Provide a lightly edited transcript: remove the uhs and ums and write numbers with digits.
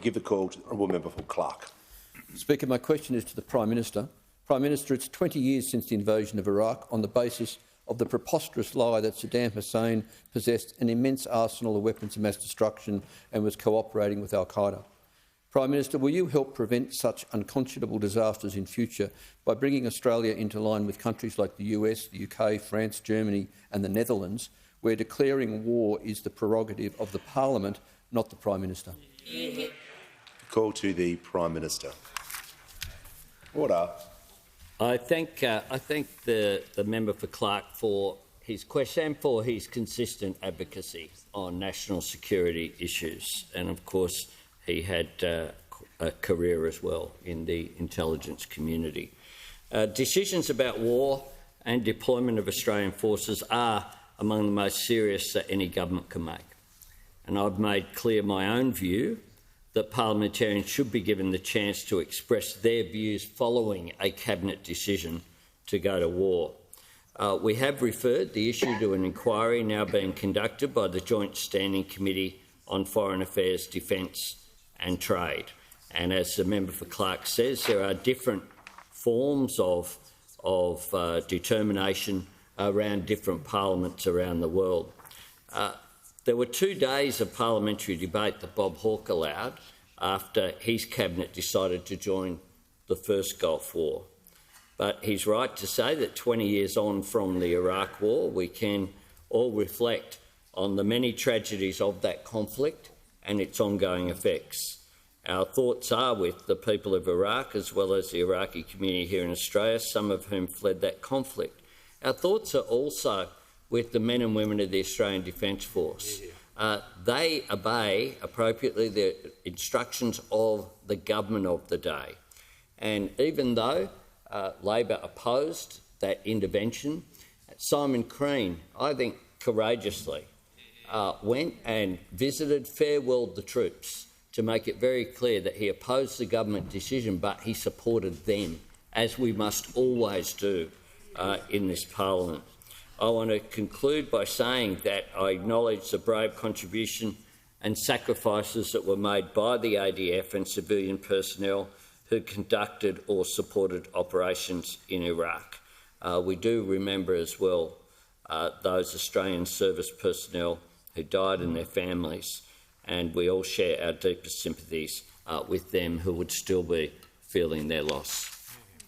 Give the call to the honourable member for Clark. Speaker, my question is to the Prime Minister. Prime Minister, it's 20 years since the invasion of Iraq on the basis of the preposterous lie that Saddam Hussein possessed an immense arsenal of weapons of mass destruction and was cooperating with al-Qaeda. Prime Minister, will you help prevent such unconscionable disasters in future by bringing Australia into line with countries like the US, the UK, France, Germany and the Netherlands, where declaring war is the prerogative of the Parliament, not the Prime Minister? Call to the Prime Minister. Order. I thank the member for Clark for his question and for his consistent advocacy on national security issues. And of course, he had a career as well in the intelligence community. Decisions about war and deployment of Australian forces are among the most serious that any government can make. And I've made clear my own view that parliamentarians should be given the chance to express their views following a cabinet decision to go to war. We have referred the issue to an inquiry now being conducted by the Joint Standing Committee on Foreign Affairs, Defence and Trade. And as the member for Clark says, there are different forms of determination around different parliaments around the world. There were 2 days of parliamentary debate that Bob Hawke allowed after his cabinet decided to join the first Gulf War. But he's right to say that 20 years on from the Iraq War, we can all reflect on the many tragedies of that conflict and its ongoing effects. Our thoughts are with the people of Iraq as well as the Iraqi community here in Australia, some of whom fled that conflict. Our thoughts are also with the men and women of the Australian Defence Force. They obey appropriately the instructions of the government of the day. And even though Labor opposed that intervention, Simon Crean, I think courageously, went and visited, farewelled the troops to make it very clear that he opposed the government decision, but he supported them, as we must always do in this parliament. I want to conclude by saying that I acknowledge the brave contribution and sacrifices that were made by the ADF and civilian personnel who conducted or supported operations in Iraq. We do remember as well those Australian service personnel who died and their families, and we all share our deepest sympathies with them who would still be feeling their loss.